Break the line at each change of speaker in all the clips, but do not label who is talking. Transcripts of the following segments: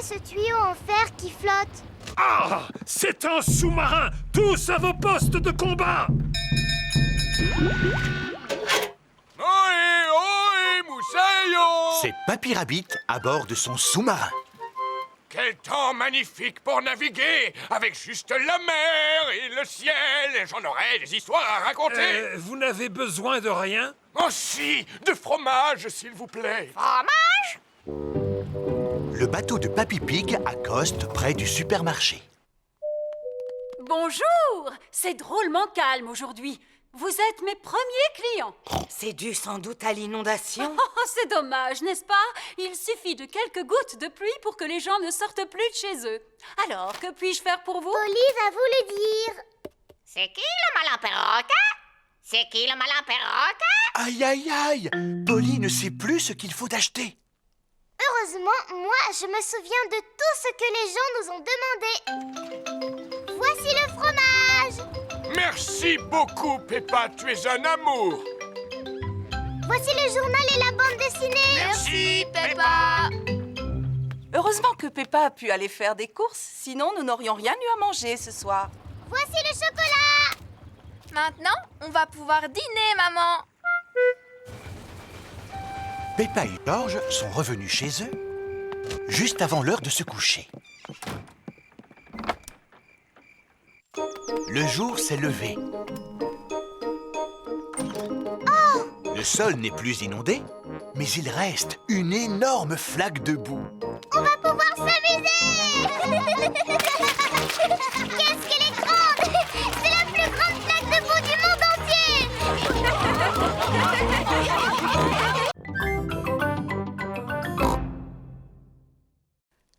c'est ce tuyau en fer qui flotte?
Ah! C'est un sous-marin! Tous à vos postes de combat!
Ohé, ohé, Moussaillon!
C'est Papy Rabbit à bord de son sous-marin.
Quel temps magnifique pour naviguer, avec juste la mer et le ciel. J'en aurais des histoires à raconter.
Vous n'avez besoin de rien?
Oh si, de fromage, s'il vous plaît.
Fromage?
Le bateau de Papy Pig accoste près du supermarché.
Bonjour! C'est drôlement calme aujourd'hui. Vous êtes mes premiers clients.
C'est dû sans doute à l'inondation.
Oh, c'est dommage, n'est-ce pas? Il suffit de quelques gouttes de pluie pour que les gens ne sortent plus de chez eux. Alors, que puis-je faire pour vous?
Polly va vous le dire.
C'est qui le malin perroquet? C'est qui le malin perroquet?
Aïe, aïe, aïe! Polly ne sait plus ce qu'il faut acheter.
Heureusement, moi, je me souviens de tout ce que les gens nous ont demandé. Voici le fromage.
Merci beaucoup, Peppa, tu es un amour.
Voici le journal et la bande dessinée.
Merci, Peppa.
Heureusement que Peppa a pu aller faire des courses, sinon nous n'aurions rien eu à manger ce soir.
Voici le chocolat.
Maintenant, on va pouvoir dîner, maman.
Peppa et George sont revenus chez eux juste avant l'heure de se coucher. Le jour s'est levé. Le sol n'est plus inondé, mais il reste une énorme flaque de boue.
On va pouvoir s'amuser. Qu'est-ce qu'elle est grande! C'est la plus grande flaque de boue du monde entier.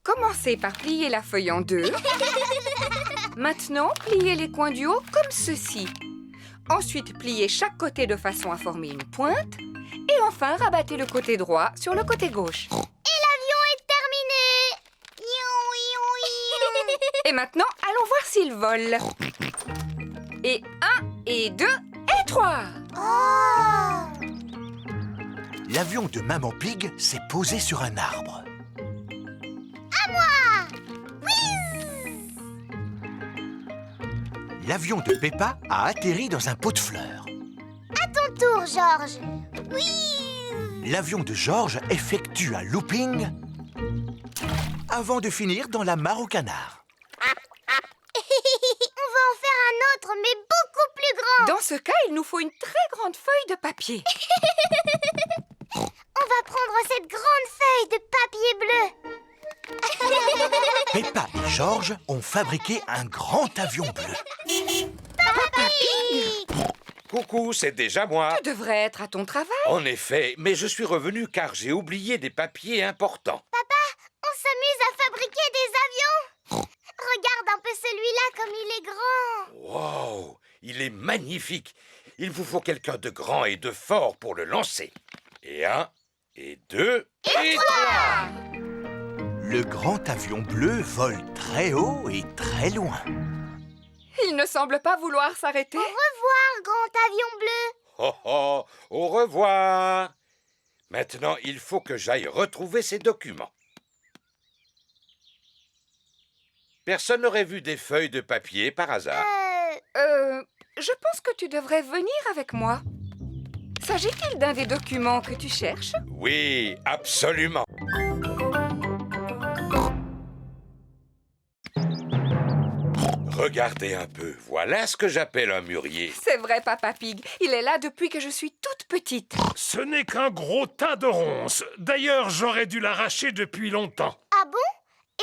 Commencez par plier la feuille en deux. Maintenant, pliez les coins du haut comme ceci. Ensuite, pliez chaque côté de façon à former une pointe. Et enfin, rabattez le côté droit sur le côté gauche.
Et l'avion est terminé.
Et maintenant, allons voir s'il vole. Et 1, et 2, et 3.
Oh!
L'avion de Maman Pig s'est posé sur un arbre.
À moi!
L'avion de Peppa a atterri dans un pot de fleurs.
À ton tour, George. Oui!
L'avion de George effectue un looping avant de finir dans la mare au canard.
On va en faire un autre, mais beaucoup plus grand.
Dans ce cas, il nous faut une très grande feuille de papier.
On va prendre cette grande feuille de papier bleu.
Peppa et George ont fabriqué un grand avion bleu.
Papi!
Coucou, c'est déjà moi.
Tu devrais être à ton travail.
En effet, mais je suis revenu car j'ai oublié des papiers importants.
Papa, on s'amuse à fabriquer des avions. Regarde un peu celui-là comme il est grand.
Wow, il est magnifique. Il vous faut quelqu'un de grand et de fort pour le lancer. Et 1, et 2, et 3.
Le grand avion bleu vole très haut et très loin.
Il ne semble pas vouloir s'arrêter.
Au revoir, grand avion bleu.
Oh oh, au revoir. Maintenant, il faut que j'aille retrouver ces documents. Personne n'aurait vu des feuilles de papier par hasard.
Je pense que tu devrais venir avec moi. S'agit-il d'un des documents que tu cherches?
Oui, absolument. Regardez un peu, voilà ce que j'appelle un mûrier.
C'est vrai, Papa Pig. Il est là depuis que je suis toute petite.
Ce n'est qu'un gros tas de ronces. D'ailleurs, j'aurais dû l'arracher depuis longtemps.
Ah bon?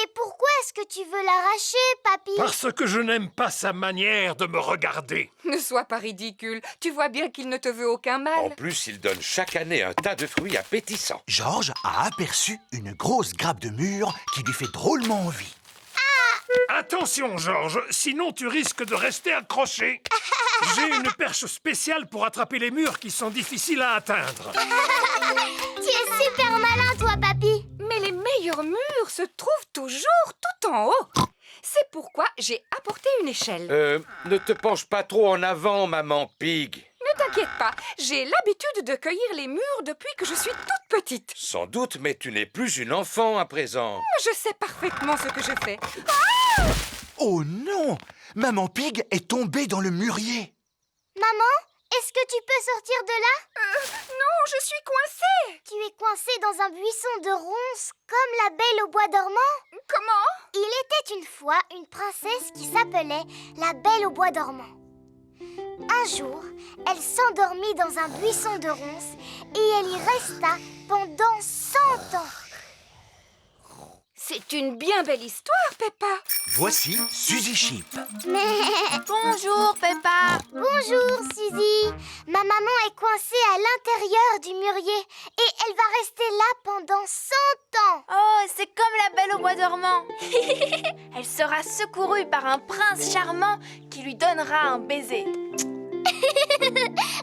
Et pourquoi est-ce que tu veux l'arracher, papy?
Parce que je n'aime pas sa manière de me regarder.
Ne sois pas ridicule. Tu vois bien qu'il ne te veut aucun
En
mal.
plus, il donne chaque année un tas de fruits appétissants.
George a aperçu une grosse grappe de mûre qui lui fait drôlement envie.
Attention, George, sinon tu risques de rester accroché. J'ai une perche spéciale pour attraper les murs qui sont difficiles à atteindre.
Tu es super malin, toi, papy.
Mais les meilleurs murs se trouvent toujours tout en haut. C'est pourquoi j'ai apporté une échelle.
Ne te penche pas trop en avant, maman Pig.
Ne t'inquiète pas, j'ai l'habitude de cueillir les mûres depuis que je suis toute petite.
Sans doute, mais tu n'es plus une enfant à présent.
Je sais parfaitement ce que je fais.
Oh non! Maman Pig est tombée dans le mûrier.
Maman, est-ce que tu peux sortir de là?
Non, je suis coincée.
Tu es coincée dans un buisson de ronces comme la Belle au bois dormant?
Comment?
Il était une fois une princesse qui s'appelait la Belle au bois dormant. Un jour, elle s'endormit dans un buisson de ronces et elle y resta pendant 100 ans.
C'est une bien belle histoire, Peppa.
Voici Suzy Sheep.
Bonjour, Peppa. Bonjour, Suzy. Ma maman est coincée à l'intérieur du mûrier et elle va rester là pendant 100 ans.
Oh, c'est comme la Belle au bois dormant. Elle sera secourue par un prince charmant qui lui donnera un baiser.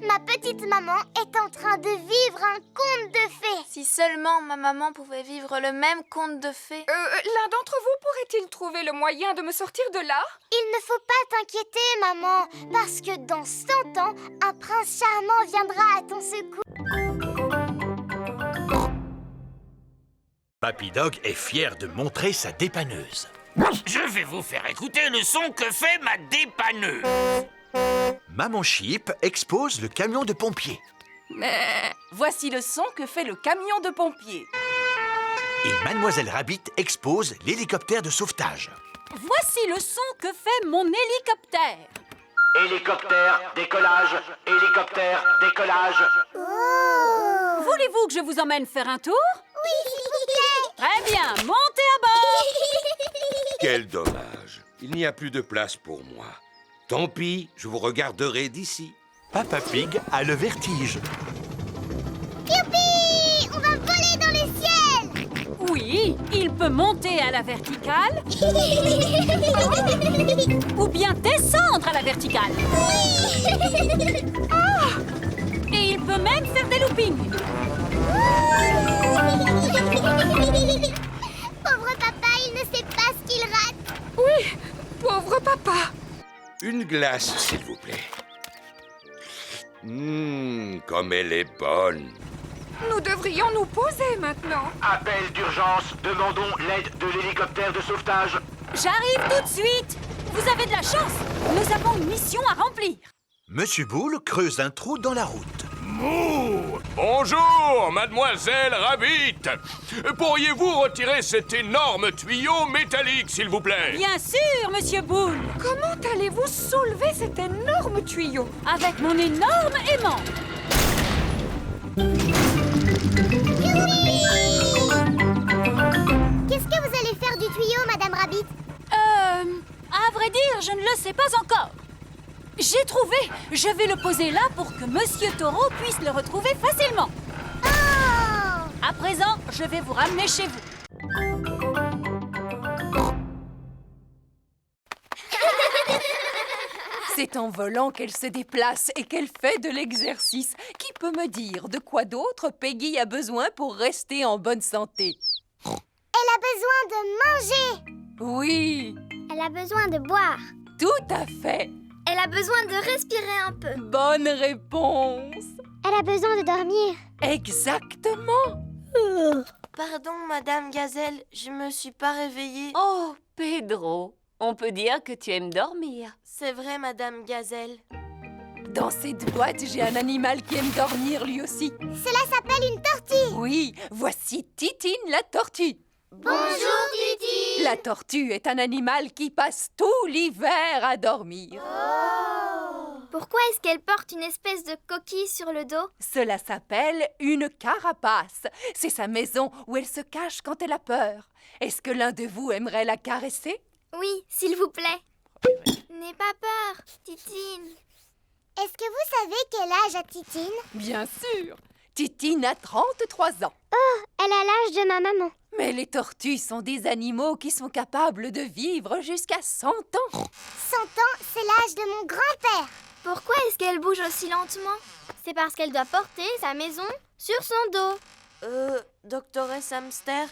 Ma petite maman est en train de vivre un conte de fées.
Si seulement ma maman pouvait vivre le même conte de fées.
L'un d'entre vous pourrait-il trouver le moyen de me sortir de là?
Il ne faut pas t'inquiéter, maman, parce que dans 100 ans, un prince charmant viendra à ton secours.
Papy Dog est fier de montrer sa dépanneuse.
Je vais vous faire écouter le son que fait ma dépanneuse.
Maman Sheep expose le camion de pompiers.
Voici le son que fait le camion de pompiers.
Et Mademoiselle Rabbit expose l'hélicoptère de sauvetage.
Voici le son que fait mon hélicoptère.
Hélicoptère, décollage, hélicoptère, décollage.
Oh!
Voulez-vous que je vous emmène faire un tour?
Oui, s'il vous plaît.
Très bien, montez à bord.
Quel dommage. Il n'y a plus de place pour moi. Tant pis, je vous regarderai d'ici.
Papa Pig a le vertige.
Youpi! On va voler dans les ciels.
Oui, il peut monter à la verticale ou bien descendre à la verticale. Et il peut même faire des loopings.
Pauvre papa, il ne sait pas ce qu'il rate.
Oui, pauvre papa.
Une glace, s'il vous plaît. Comme elle est bonne.
Nous devrions nous poser maintenant.
Appel d'urgence, demandons l'aide de l'hélicoptère de sauvetage.
J'arrive tout de suite. Vous avez de la chance. Nous avons une mission à remplir.
Monsieur Boule creuse un trou dans la route.
Mouh! Bonjour, mademoiselle Rabbit. Pourriez-vous retirer cet énorme tuyau métallique, s'il vous plaît?
Bien sûr, monsieur Boule.
Comment allez-vous soulever cet énorme tuyau?
Avec mon énorme aimant.
Qu'est-ce que vous allez faire du tuyau, Madame Rabbit?
À vrai dire, je ne le sais pas encore. J'ai trouvé. Je vais le poser là pour que Monsieur Taureau puisse le retrouver facilement.
Oh!
À présent, je vais vous ramener chez vous.
C'est en volant qu'elle se déplace et qu'elle fait de l'exercice. Qui peut me dire de quoi d'autre Peggy a besoin pour rester en bonne santé?
Elle a besoin de manger.
Oui,
Elle a besoin de boire.
tout à fait.
Elle a besoin de respirer un peu.
Bonne réponse.
Elle a besoin de dormir.
Exactement.
Pardon, Madame Gazelle, je me suis pas réveillée.
Oh, Pedro, on peut dire que tu aimes dormir.
C'est vrai, Madame Gazelle.
Dans cette boîte, j'ai un animal qui aime dormir lui aussi.
Cela s'appelle une tortue.
Oui, voici Titine la tortue.
Bonjour, Titi.
La tortue est un animal qui passe tout l'hiver à dormir.
Pourquoi est-ce qu'elle porte une espèce de coquille sur le dos?
Cela s'appelle une carapace. C'est sa maison où elle se cache quand elle a peur. Est-ce que l'un de vous aimerait la caresser?
Oui, s'il vous plaît. N'aie pas peur, Titine. Est-ce que vous savez quel âge a Titine?
Bien sûr. Titine a 33 ans.
Oh, elle a l'âge de ma maman.
Mais les tortues sont des animaux qui sont capables de vivre jusqu'à 100 ans.
100 ans, c'est l'âge de mon grand-père. Pourquoi est-ce qu'elle bouge aussi lentement? C'est parce qu'elle doit porter sa maison sur son dos.
Doctoresse Hamster,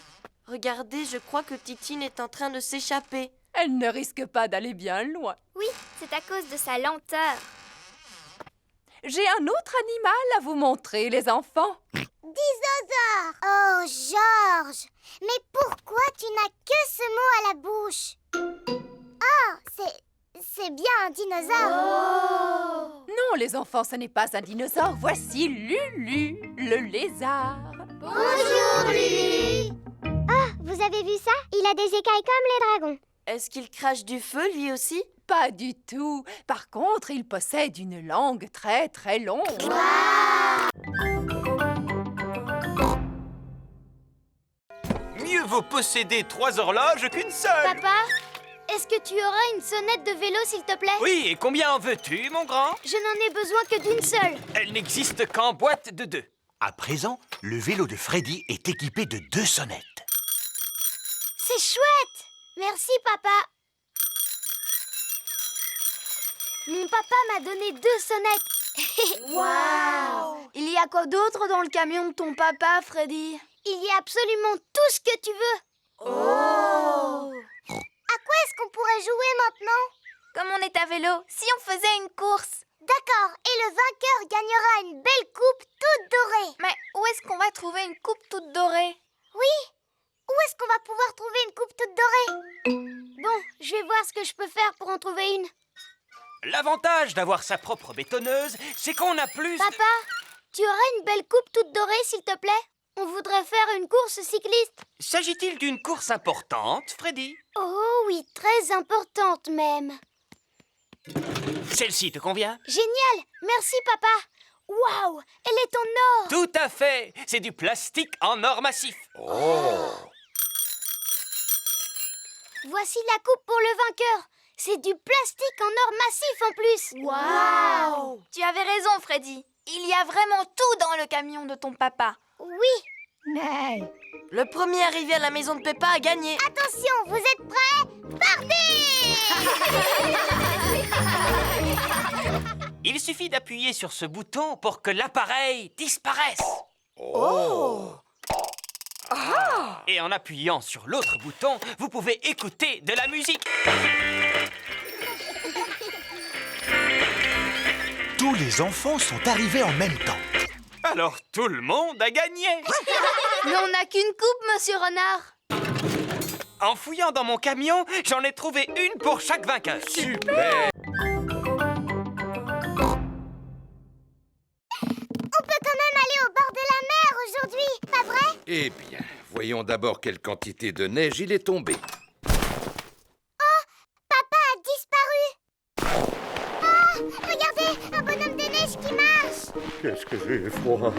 regardez, je crois que Titine est en train de s'échapper.
Elle ne risque pas d'aller bien loin.
Oui, c'est à cause de sa lenteur.
j'ai un autre animal à vous montrer, les enfants.
Dinosaure! Oh, Georges! Mais pourquoi tu n'as que ce mot à la bouche? Oh, c'est bien un dinosaure!
Non, les enfants, ce n'est pas un dinosaure. Voici Lulu, le lézard.
Bonjour, Lulu! Oh, vous avez vu ça? Il a des écailles comme les dragons.
Est-ce qu'il crache du feu, lui aussi?
Pas du tout. Par contre, il possède une langue très très longue.
Mieux vaut posséder 3 horloges qu'une seule.
Papa, est-ce que tu auras une sonnette de vélo, s'il te plaît?
Oui, et combien en veux-tu, mon grand?
Je n'en ai besoin que d'une seule.
Elle n'existe qu'en boîte de 2.
À présent, le vélo de Freddy est équipé de 2 sonnettes.
C'est chouette! Merci, papa. Mon papa m'a donné 2 sonnettes.
Waouh! Il y a quoi d'autre dans le camion de ton papa, Freddy?
Il y a absolument tout ce que tu veux.
Oh!
À quoi est-ce qu'on pourrait jouer maintenant?
Comme on est à vélo, si on faisait une course.
D'accord, et le vainqueur gagnera une belle coupe toute dorée.
Mais où est-ce qu'on va trouver une coupe toute dorée?
Oui, où est-ce qu'on va pouvoir trouver une coupe toute dorée? Bon, je vais voir ce que je peux faire pour en trouver une.
L'avantage d'avoir sa propre bétonneuse, c'est qu'on a plus...
Papa, tu aurais une belle coupe toute dorée, s'il te plaît? On voudrait faire une course cycliste.
S'agit-il d'une course importante, Freddy?
Oh oui, très importante même.
Celle-ci te convient?
Génial, merci papa. Waouh, elle est en or.
Tout à fait. C'est du plastique en or massif.
Oh!
Voici la coupe pour le vainqueur. C'est du plastique en or massif en plus.
Waouh! Tu avais raison, Freddy. Il y a vraiment tout dans le camion de ton papa.
Oui.
Le premier arrivé à la maison de Peppa a gagné.
Attention, vous êtes prêts? Partez!
Il suffit d'appuyer sur ce bouton pour que l'appareil disparaisse.
Oh!
Et en appuyant sur l'autre bouton, vous pouvez écouter de la musique.
Tous les enfants sont arrivés en même temps.
Alors tout le monde a gagné.
Mais on n'a qu'une coupe, monsieur Renard.
En fouillant dans mon camion, j'en ai trouvé une pour chaque vainqueur.
Super!
On peut quand même aller au bord de la mer aujourd'hui, pas vrai?
Eh bien, voyons d'abord quelle quantité de neige il est tombé.
Papa a disparu. Oh, regardez, un bonhomme de neige qui marche.
Qu'est-ce que j'ai froid!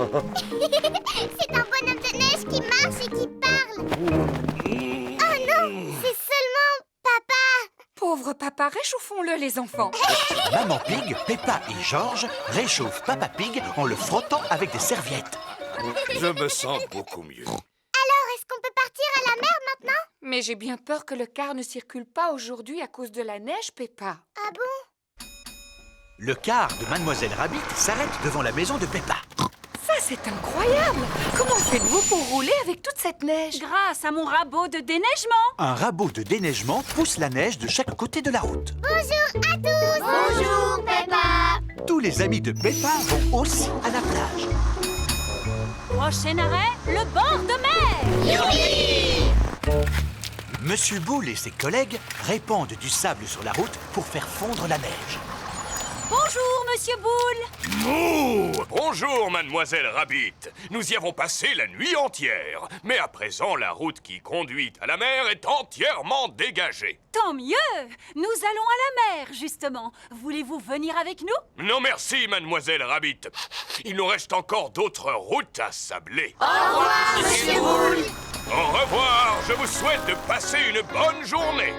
C'est un bonhomme de neige qui marche et qui parle. Oh non, c'est seulement papa.
Pauvre papa, réchauffons-le, les enfants.
Maman Pig, Peppa et Georges réchauffent Papa Pig en le frottant avec des serviettes.
Je me sens beaucoup mieux.
Alors, est-ce qu'on peut partir à la mer maintenant?
Mais j'ai bien peur que le car ne circule pas aujourd'hui à cause de la neige, Peppa.
Ah bon?
Le car de Mademoiselle Rabbit s'arrête devant la maison de Peppa.
Ça, c'est incroyable! Comment faites-vous pour rouler avec toute cette neige?
Grâce à mon rabot de déneigement.
Un rabot de déneigement pousse la neige de chaque côté de la route.
Bonjour à tous. Bonjour Peppa.
Tous les amis de Peppa vont aussi à la plage.
Prochain arrêt, le bord de mer.
Youpi!
Monsieur Boule et ses collègues répandent du sable sur la route pour faire fondre la neige.
Bonjour, Monsieur Boule.
Mouh! Bonjour, Mademoiselle Rabbit. Nous y avons passé la nuit entière. Mais à présent, la route qui conduit à la mer est entièrement dégagée.
Tant mieux. Nous allons à la mer, justement. Voulez-vous venir avec nous?
Non merci, Mademoiselle Rabbit. Il nous reste encore d'autres routes à sabler.
Au revoir, Monsieur Boule.
Au revoir. Je vous souhaite de passer une bonne journée.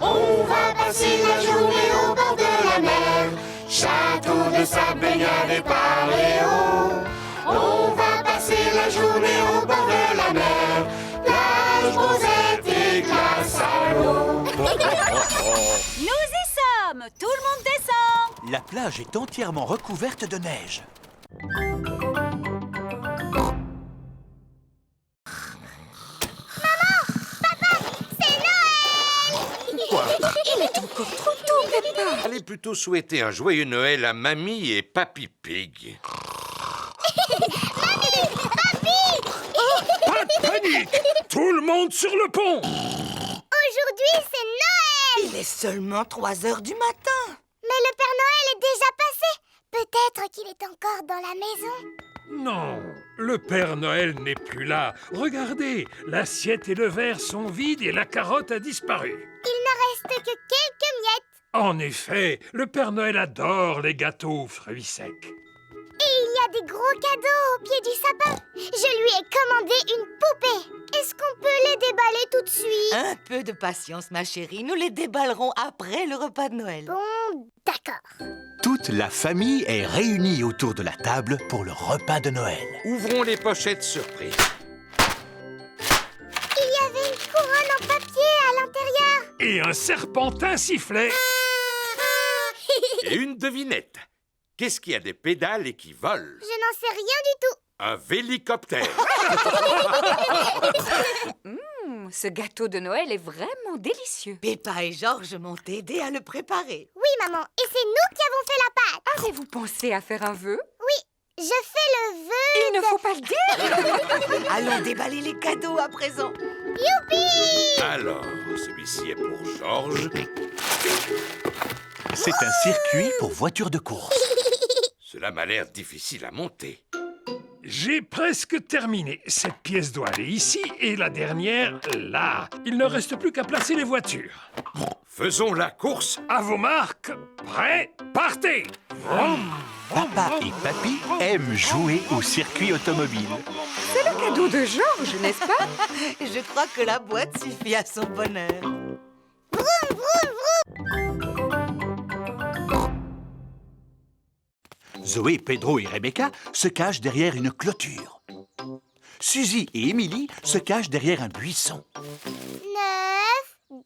On va passer la journée au bord de la mer. Château de sable, baignade et paléo. On va passer la journée au bord de la mer. Plage, rosette et glace à l'eau.
Nous y sommes. Tout le monde descend.
La plage est entièrement recouverte de neige.
Il est encore trop tôt, Peppa.
Allez j'allais plutôt souhaiter un joyeux Noël à Mamie et Papy Pig.
Pas de panique! Tout le monde sur le pont!
Aujourd'hui, c'est Noël!
Il est seulement 3 heures du matin.
Mais le Père Noël est déjà passé. Peut-être qu'il est encore dans la maison.
Non, le Père Noël n'est plus là. Regardez, l'assiette et le verre sont vides et la carotte a disparu.
Il ne reste que quelques miettes.
En effet, le Père Noël adore les gâteaux aux fruits secs.
Et il y a des gros cadeaux au pied du sapin. Je lui ai commandé une poupée. Est-ce qu'on peut les déballer tout de suite?
Un peu de patience, ma chérie. Nous les déballerons après le repas de Noël.
Bon, d'accord.
Toute la famille est réunie autour de la table pour le repas de Noël.
Ouvrons les pochettes surprises.
Il y avait une couronne en papier à l'intérieur.
Et un serpentin sifflait.
Et une devinette. Qu'est-ce qui a des pédales et qui vole?
Je n'en sais rien du tout.
Un vélicoptère.
Ce gâteau de Noël est vraiment délicieux.
Peppa et Georges m'ont aidé à le préparer.
Oui, maman. Et c'est nous qui avons fait la pâte.
Avez-vous pensé à faire un vœu?
Oui, je fais le vœu.
Il ne faut pas le dire.
Allons déballer les cadeaux à présent.
Youpi!
Alors, celui-ci est pour Georges.
C'est un circuit pour voitures de course.
Cela m'a l'air difficile à monter.
J'ai presque terminé. Cette pièce doit aller ici et la dernière là. Il ne reste plus qu'à placer les voitures.
Faisons la course.
À vos marques, prêts, partez!
Papa et Papy aiment jouer au circuit automobile.
C'est le cadeau de Georges, n'est-ce pas?
Je crois que la boîte suffit à son bonheur.
Vroom, vroom,
Zoé, Pedro et Rebecca se cachent derrière une clôture. Suzy et Émilie se cachent derrière un buisson.
9, 10...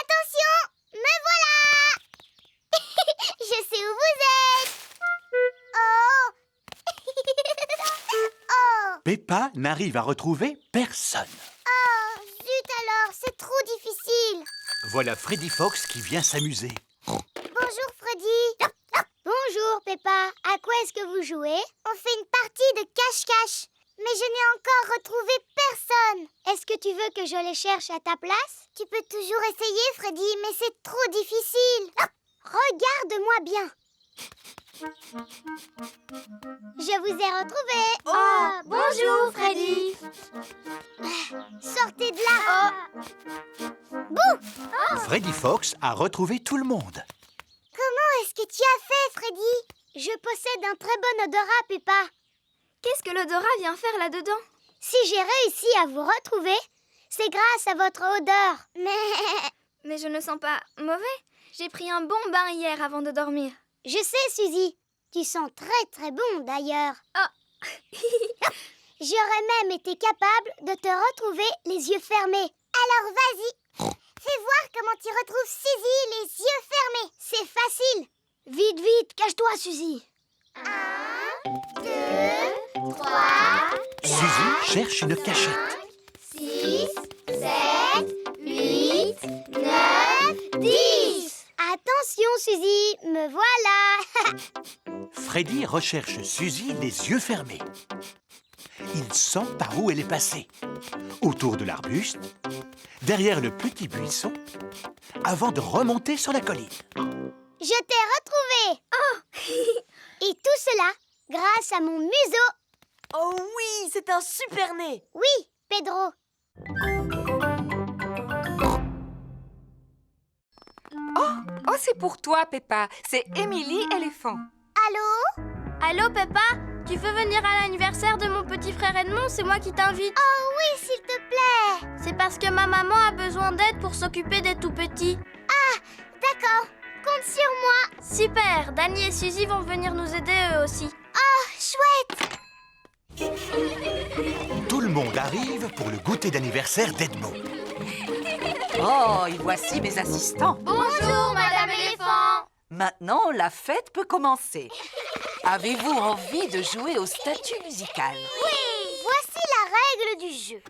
Attention! Me voilà! Je sais où vous êtes! Oh! Oh!
Peppa n'arrive à retrouver personne.
Oh! Zut alors, c'est trop difficile!
Voilà Freddy Fox qui vient s'amuser.
Bonjour Freddy! Bonjour Peppa, à quoi est-ce que vous jouez? On fait une partie de cache-cache, mais je n'ai encore retrouvé personne. Est-ce que tu veux que je les cherche à ta place? Tu peux toujours essayer Freddy, mais c'est trop difficile. Regarde-moi bien. Je vous ai retrouvé.
Oh, bonjour Freddy.
Sortez de là. Bouh!
Freddy Fox a retrouvé tout le monde.
Comment est-ce que tu as fait, Freddy? Je possède un très bon odorat, Peppa.
Qu'est-ce que l'odorat vient faire là-dedans?
Si j'ai réussi à vous retrouver, c'est grâce à votre odeur.
Mais je ne sens pas mauvais. J'ai pris un bon bain hier avant de dormir.
Je sais, Suzy. Tu sens très très bon, d'ailleurs.
Oh.
J'aurais même été capable de te retrouver les yeux fermés. Alors vas-y. Fais voir comment tu retrouves Suzy les yeux fermés. C'est facile. Vite, vite, cache-toi, Suzy. 1, 2, 3...
Suzy cherche une cachette.
6, 7, 8, 9, 10. Attention, Suzy, me voilà.
Freddy recherche Suzy les yeux fermés. Il sent par où elle est passée. Autour de l'arbuste, derrière le petit buisson, avant de remonter sur la colline.
Je t'ai retrouvé. Oh. Et tout cela grâce à mon museau.
Oh oui, c'est un super nez.
Oui, Pedro.
Oh, c'est pour toi, Peppa. C'est Émilie éléphant.
Allô?
Allô, Peppa? Tu veux venir à l'anniversaire de mon petit frère Edmond? C'est moi qui t'invite.
Oh oui, s'il te plaît.
C'est parce que ma maman a besoin d'aide pour s'occuper des tout-petits.
Ah, d'accord. Compte sur moi.
Super. Danny et Suzy vont venir nous aider eux aussi.
Oh, chouette.
Tout le monde arrive pour le goûter d'anniversaire d'Edmond.
Oh, et voici mes assistants.
Bonjour, Madame Éléphant.
Maintenant, la fête peut commencer. Avez-vous envie de jouer au statut musical?
Oui. Voici la règle du jeu.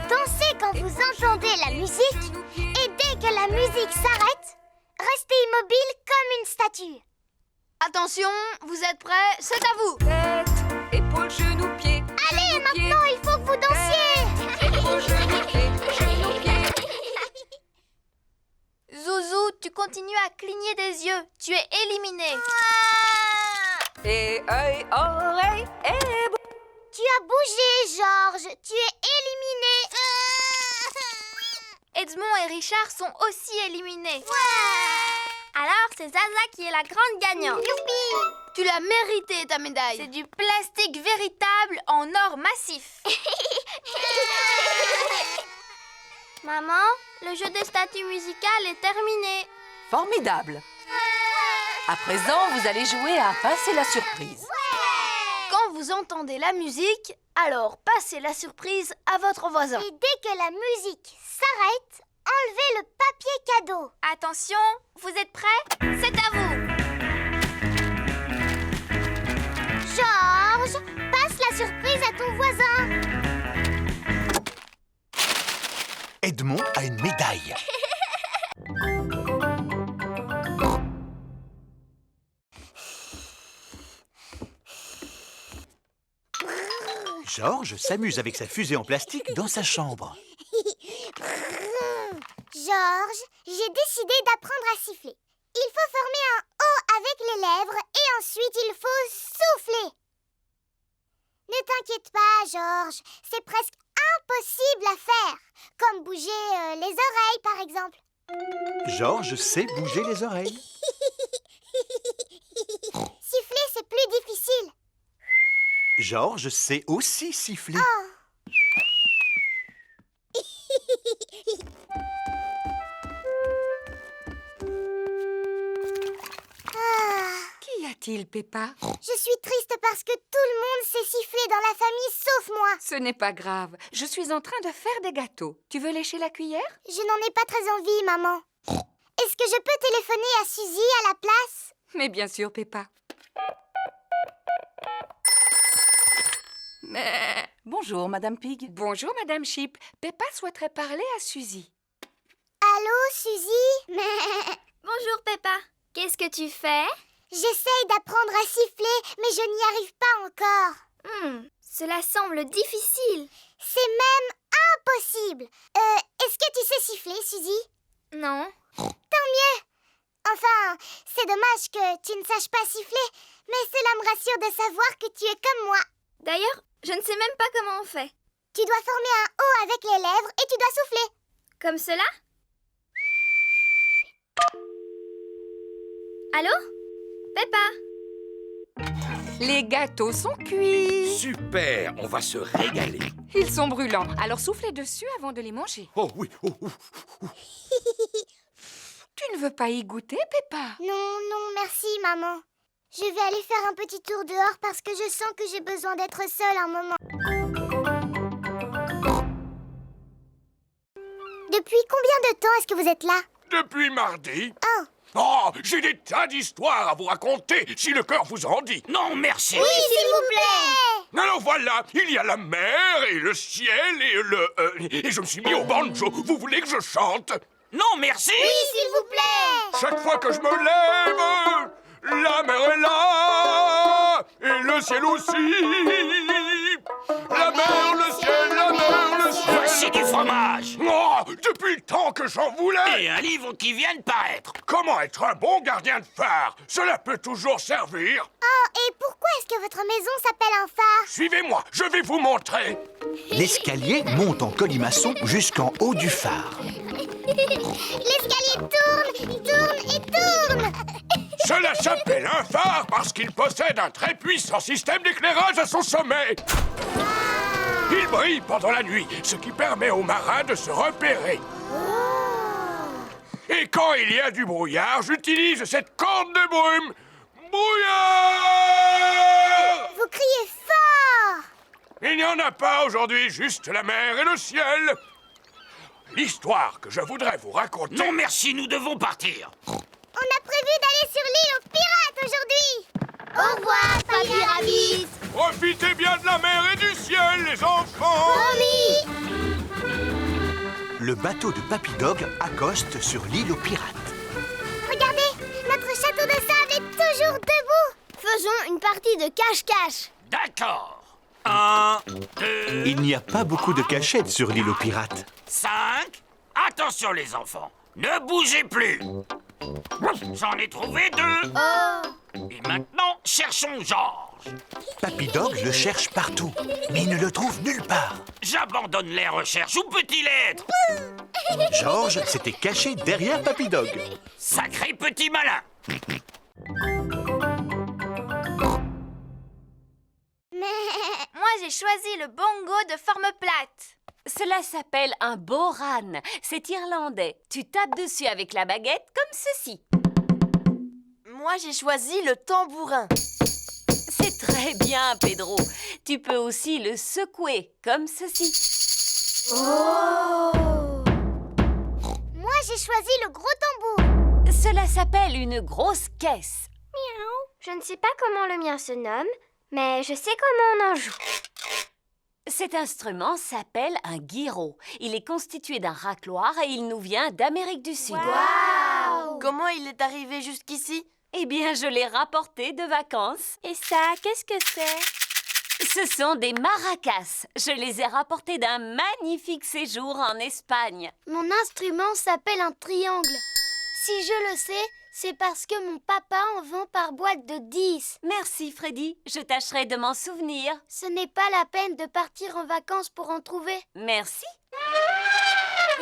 Dansez quand vous entendez la musique et dès que la musique s'arrête, restez immobile comme une statue.
Attention, vous êtes prêts? C'est à vous.
Tête, épaules, genoux, pieds.
Allez, maintenant, il faut que vous dansiez.
Tête, épaules, genoux, pieds. Genoux, pieds.
Zouzou, tu continues à cligner des yeux. Tu es éliminé.
Et œil, oreille, et bouche.
Tu as bougé, Georges. Tu es éliminé.
Edmond et Richard sont aussi éliminés. Alors, c'est Zaza qui est la grande gagnante.
Youpi!
Tu l'as mérité, ta médaille. C'est du plastique véritable en or massif. Maman, le jeu des statues musicales est terminé.
Formidable. À présent, vous allez jouer à passer la surprise.
Quand vous entendez la musique, alors passez la surprise à votre voisin.
Et dès que la musique s'arrête, enlevez le papier cadeau.
Attention, vous êtes prêts? C'est à vous.
Georges, passe la surprise à ton voisin.
Edmond a une médaille. Georges s'amuse avec sa fusée en plastique dans sa chambre.
Georges, j'ai décidé d'apprendre à siffler. Il faut former un O avec les lèvres et ensuite il faut souffler. Ne t'inquiète pas, Georges, c'est presque impossible à faire. Comme bouger les oreilles, par exemple.
Georges sait bouger les oreilles.
Siffler, c'est plus difficile.
Georges sait aussi siffler.
Oh.
Qu'y a-t-il, Peppa?
Je suis triste parce que tout le monde sait siffler dans la famille sauf moi.
Ce n'est pas grave. Je suis en train de faire des gâteaux. Tu veux lécher la cuillère?
Je n'en ai pas très envie, maman. Est-ce que je peux téléphoner à Suzy à la place?
Mais bien sûr, Peppa.
Bonjour, Madame Pig.
Bonjour, Madame Chip. Peppa souhaiterait parler à Suzy.
Allô, Suzy?
Bonjour, Peppa. Qu'est-ce que tu fais?
J'essaye d'apprendre à siffler, mais je n'y arrive pas encore.
Cela semble difficile.
C'est même impossible. Est-ce que tu sais siffler, Suzy?
Non.
Tant mieux. Enfin, c'est dommage que tu ne saches pas siffler, mais cela me rassure de savoir que tu es comme moi.
D'ailleurs, je ne sais même pas comment on fait.
Tu dois former un O avec les lèvres et tu dois souffler.
Comme cela? Allô? Peppa?
Les gâteaux sont cuits.
Super, on va se régaler.
Ils sont brûlants, alors soufflez dessus avant de les manger.
Oh oui,
Tu ne veux pas y goûter, Peppa?
Non, merci, maman. Je vais aller faire un petit tour dehors parce que je sens que j'ai besoin d'être seule un moment. Depuis combien de temps est-ce que vous êtes là?
Depuis mardi.
Oh.
Oh, j'ai des tas d'histoires à vous raconter, si le cœur vous en dit.
Non, merci.
Oui, s'il vous plaît.
Alors voilà, il y a la mer et le ciel et je me suis mis au banjo. Vous voulez que je chante?
Non, merci.
Oui, s'il vous plaît.
Chaque fois que je me lève, la mer est là et le ciel aussi. La mer, le ciel, la mer, le ciel.
Voici du fromage.
Oh, depuis le temps que j'en voulais.
Et un livre qui vient de paraître.
Comment être un bon gardien de phare? Cela peut toujours servir.
Oh, et pourquoi est-ce que votre maison s'appelle un phare?
Suivez-moi, je vais vous montrer.
L'escalier monte en colimaçon jusqu'en haut du phare.
L'escalier tourne et tourne.
Cela s'appelle un phare parce qu'il possède un très puissant système d'éclairage à son sommet. Il brille pendant la nuit, ce qui permet aux marins de se repérer. Et quand il y a du brouillard, j'utilise cette corne de brume. Brouillard!
Vous criez fort.
Il n'y en a pas aujourd'hui, juste la mer et le ciel. L'histoire que je voudrais vous raconter...
Non, merci, nous devons partir.
On a prévu d'aller sur l'île aux pirates aujourd'hui. Au revoir, Papy Rabbit.
Profitez bien de la mer et du ciel, les enfants.
Promis.
Le bateau de Papy Dog accoste sur l'île aux pirates.
Regardez, partie de cache-cache.
D'accord. 1, 2,
Il n'y a pas beaucoup de cachettes sur l'île aux pirates.
5. Attention les enfants, ne bougez plus. J'en ai trouvé 2. Et maintenant, cherchons Georges.
Papy Dog le cherche partout, mais il ne le trouve nulle part.
J'abandonne les recherches. Où peut-il être?
Georges s'était caché derrière Papy Dog.
Sacré petit malin.
Moi, j'ai choisi le bongo de forme plate.
Cela s'appelle un boran. C'est irlandais. Tu tapes dessus avec la baguette comme ceci.
Moi, j'ai choisi le tambourin.
C'est très bien, Pedro. Tu peux aussi le secouer comme ceci.
Moi, j'ai choisi le gros tambour.
Cela s'appelle une grosse caisse.
Miaou. Je ne sais pas comment le mien se nomme, mais je sais comment on en joue.
Cet instrument s'appelle un guiro. Il est constitué d'un racloir et il nous vient d'Amérique du Sud.
Wow. Comment il est arrivé jusqu'ici?
Eh bien, je l'ai rapporté de vacances.
Et ça, qu'est-ce que c'est?
Ce sont des maracas. Je les ai rapportés d'un magnifique séjour en Espagne.
Mon instrument s'appelle un triangle. Si je le sais, c'est parce que mon papa en vend par boîte de 10.
Merci, Freddy. Je tâcherai de m'en souvenir.
Ce n'est pas la peine de partir en vacances pour en trouver.
Merci.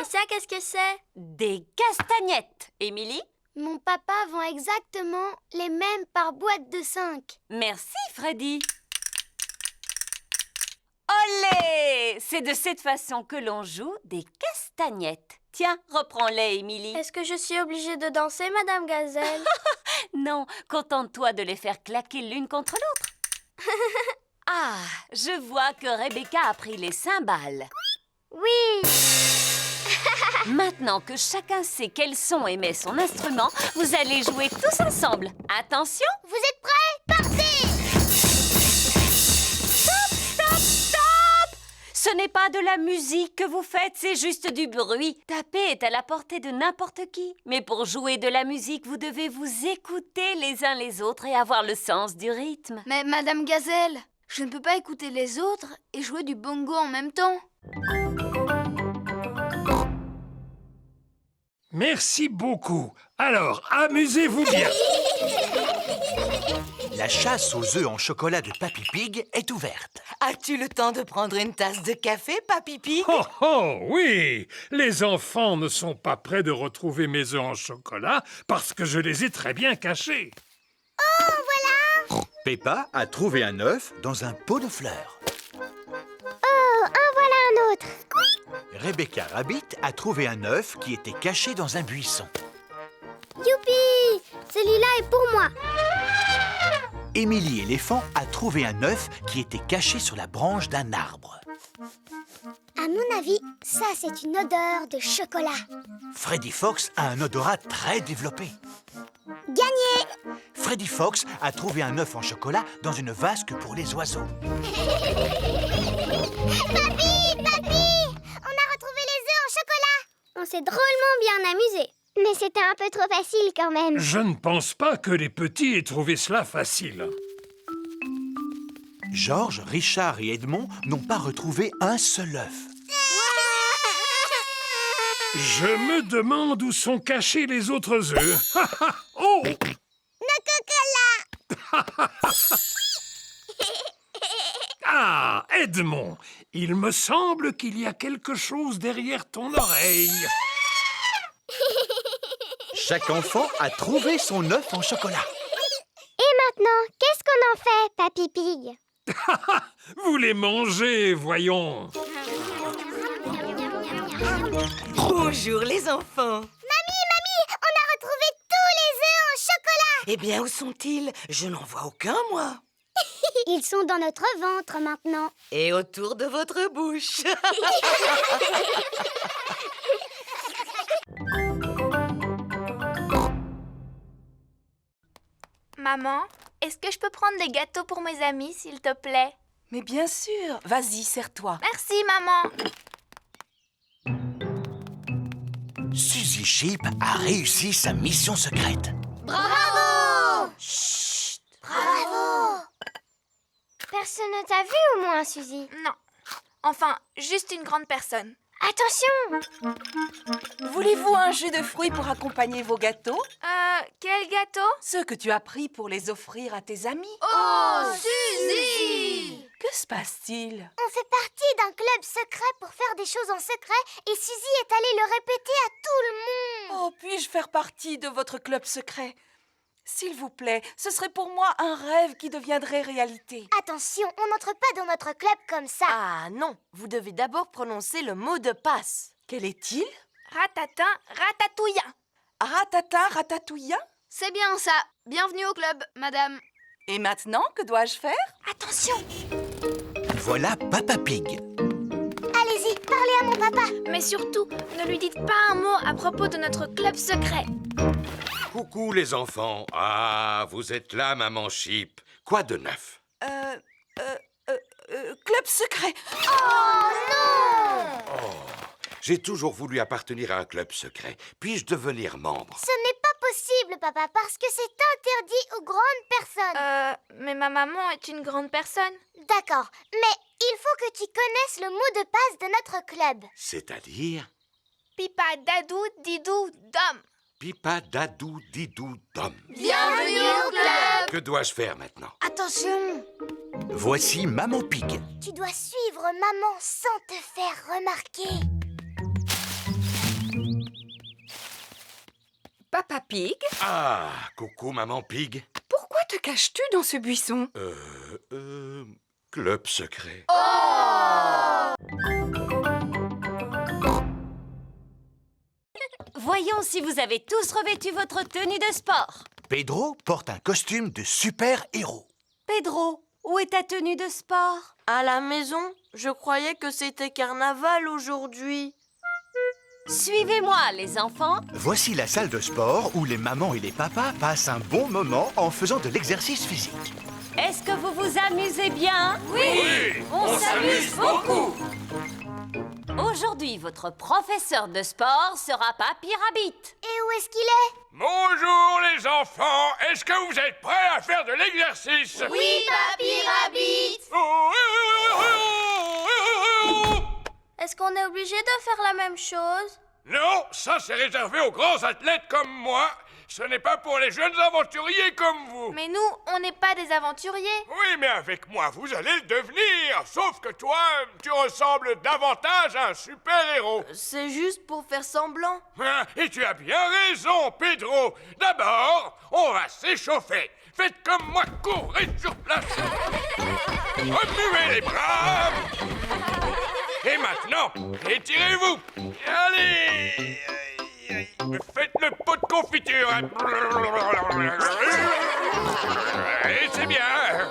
Et ça, qu'est-ce que c'est?
Des castagnettes. Émilie?
Mon papa vend exactement les mêmes par boîte de 5.
Merci, Freddy. Olé! C'est de cette façon que l'on joue des castagnettes. Tiens, reprends-les, Émilie.
Est-ce que je suis obligée de danser, Madame Gazelle?
Non, contente-toi de les faire claquer l'une contre l'autre. Ah, je vois que Rebecca a pris les cymbales.
Oui!
Maintenant que chacun sait quel son émet son instrument, vous allez jouer tous ensemble. Attention!
Vous êtes prêts? Partez!
Stop, stop, stop! Ce n'est pas de la musique que vous faites, c'est juste du bruit. Taper est à la portée de n'importe qui. Mais pour jouer de la musique, vous devez vous écouter les uns les autres et avoir le sens du rythme.
Mais Madame Gazelle, je ne peux pas écouter les autres et jouer du bongo en même temps.
Merci beaucoup. Alors, amusez-vous bien.
La chasse aux œufs en chocolat de Papy Pig est ouverte.
As-tu le temps de prendre une tasse de café, Papy Pig?
Oh, oh, oui. Les enfants ne sont pas prêts de retrouver mes œufs en chocolat parce que je les ai très bien cachés.
Oh, voilà!
Peppa a trouvé un œuf dans un pot de fleurs.
Oh, en voilà un autre.
Rebecca Rabbit a trouvé un œuf qui était caché dans un buisson.
Youpi! Celui-là est pour moi.
Émilie Éléphant a trouvé un œuf qui était caché sur la branche d'un arbre.
À mon avis, ça c'est une odeur de chocolat.
Freddy Fox a un odorat très développé.
Gagné!
Freddy Fox a trouvé un œuf en chocolat dans une vasque pour les oiseaux.
Papy! Papy! On a retrouvé les œufs en chocolat! On s'est drôlement bien amusé. Mais c'était un peu trop facile quand même.
Je ne pense pas que les petits aient trouvé cela facile.
Georges, Richard et Edmond n'ont pas retrouvé un seul œuf.
Je me demande où sont cachés les autres œufs. Oh!
Nos chocolats!
Ah, Edmond, il me semble qu'il y a quelque chose derrière ton oreille.
Chaque enfant a trouvé son œuf en chocolat.
Et maintenant, qu'est-ce qu'on en fait, Papy Pig?
Vous les mangez, voyons.
Bonjour les enfants.
Mamie, on a retrouvé tous les œufs en chocolat.
Eh bien, où sont-ils? Je n'en vois aucun, moi.
Ils sont dans notre ventre maintenant.
Et autour de votre bouche.
Maman, est-ce que je peux prendre des gâteaux pour mes amis, s'il te plaît?
Mais bien sûr. Vas-y, serre-toi.
Merci, maman.
Suzy Sheep a réussi sa mission secrète.
Bravo! Chut! Bravo! T'as vu au moins, Suzy?
Non. Enfin, juste une grande personne.
Attention!
Voulez-vous un jus de fruits pour accompagner vos gâteaux?
Quel gâteau?
Ceux que tu as pris pour les offrir à tes amis.
Oh, Suzy!
Que se passe-t-il?
On fait partie d'un club secret pour faire des choses en secret et Suzy est allée le répéter à tout le monde.
Oh, puis-je faire partie de votre club secret? S'il vous plaît, ce serait pour moi un rêve qui deviendrait réalité.
Attention, on n'entre pas dans notre club comme ça.
Ah non, vous devez d'abord prononcer le mot de passe.
Quel est-il?
Ratatin, ratatouilla.
Ratatin, ratatouilla?
C'est bien ça. Bienvenue au club, madame.
Et maintenant, que dois-je faire?
Attention!
Voilà Papa Pig.
Allez-y, parlez à mon papa.
Mais surtout, ne lui dites pas un mot à propos de notre club secret.
Coucou les enfants. Ah, vous êtes là, maman Chip. Quoi de neuf?
Club secret.
Oh non!
J'ai toujours voulu appartenir à un club secret. Puis-je devenir membre?
Ce n'est pas possible, papa, parce que c'est interdit aux grandes personnes.
Mais ma maman est une grande personne.
D'accord, mais il faut que tu connaisses le mot de passe de notre club.
C'est-à-dire?
Pipa, dadou, didou, dom.
Pipa, dadou, didou, dom.
Bienvenue au club!
Que dois-je faire maintenant?
Attention!
Voici Maman Pig.
Tu dois suivre maman sans te faire remarquer.
Papa Pig,
Ah, coucou maman Pig.
pourquoi te caches-tu dans ce buisson?
Club secret.
Voyons si vous avez tous revêtu votre tenue de sport.
Pedro porte un costume de super-héros.
Pedro, où est ta tenue de sport?
À la maison, je croyais que c'était carnaval aujourd'hui.
Suivez-moi, les enfants.
Voici la salle de sport où les mamans et les papas passent un bon moment en faisant de l'exercice physique.
Est-ce que vous vous amusez bien?
Oui, on s'amuse beaucoup.
Aujourd'hui, votre professeur de sport sera Papy Rabbit.
Et où est-ce qu'il est?
Bonjour les enfants. Est-ce que vous êtes prêts à faire de l'exercice?
Oui, Papy Rabbit! Est-ce qu'on est obligé de faire la même chose?
Non, ça c'est réservé aux grands athlètes comme moi. Ce n'est pas pour les jeunes aventuriers comme vous.
Mais nous, on n'est pas des aventuriers.
Oui, mais avec moi, vous allez le devenir. Sauf que toi, tu ressembles davantage à un super-héros.
C'est juste pour faire semblant.
Hein, et tu as bien raison, Pedro. D'abord, on va s'échauffer. Faites comme moi, courez sur place. Remuez les bras. Et maintenant, étirez-vous. Allez. Faites le pot de confiture. Et c'est bien.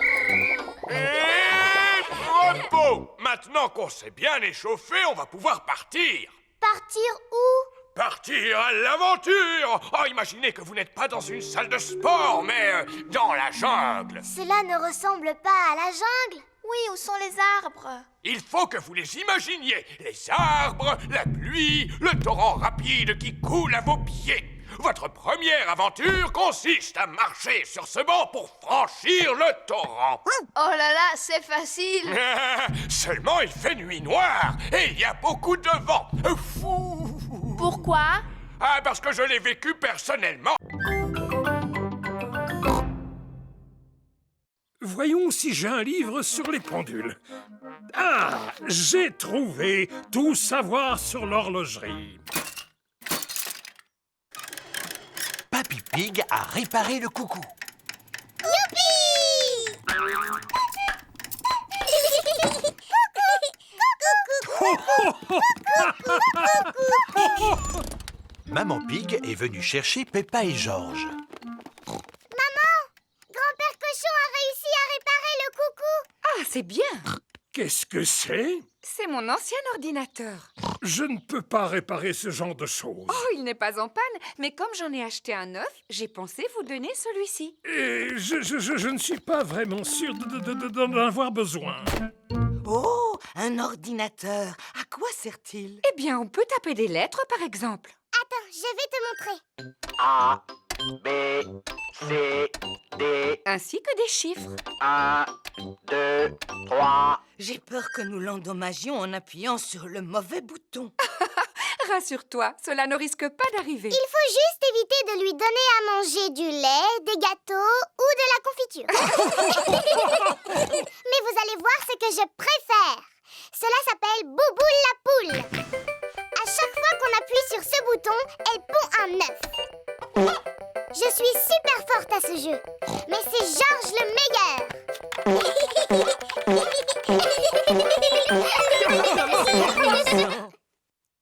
Et repos. Maintenant qu'on s'est bien échauffé, on va pouvoir partir.
Partir où?
Partir à l'aventure. Oh, imaginez que vous n'êtes pas dans une salle de sport, mais dans la jungle.
Cela ne ressemble pas à la jungle.
Oui, où sont les arbres?
Il faut que vous les imaginiez. Les arbres, la pluie, le torrent rapide qui coule à vos pieds. Votre première aventure consiste à marcher sur ce banc pour franchir le torrent.
Oh là là, c'est facile.
Seulement, il fait nuit noire et il y a beaucoup de vent. Fou.
Pourquoi?
Ah, parce que je l'ai vécu personnellement.
Voyons si j'ai un livre sur les pendules. Ah, j'ai trouvé Tout savoir sur l'horlogerie.
Papy Pig a réparé le coucou.
Youpi!
Maman Pig est venue chercher Peppa et George.
Maman, grand-père cochon a réussi à réparer le coucou.
Ah, c'est bien.
Qu'est-ce que c'est?
C'est mon ancien ordinateur.
Je ne peux pas réparer ce genre de choses.
Oh, il n'est pas en panne, mais comme j'en ai acheté un neuf, j'ai pensé vous donner celui-ci.
Et je ne suis pas vraiment sûr d'en avoir besoin.
Oh, un ordinateur. À quoi sert-il?
Eh bien, on peut taper des lettres, par exemple.
Attends, je vais te montrer.
A, B, C, D,
ainsi que des chiffres.
1, 2, 3.
J'ai peur que nous l'endommagions en appuyant sur le mauvais bouton.
Rassure-toi, cela ne risque pas d'arriver.
Il faut juste éviter de lui donner à manger du lait, des gâteaux ou de la confiture. Mais vous allez voir ce que je préfère. Cela s'appelle Bouboule la poule. À chaque fois qu'on appuie sur ce bouton, elle pond un œuf. Je suis super forte à ce jeu, mais c'est Georges le meilleur.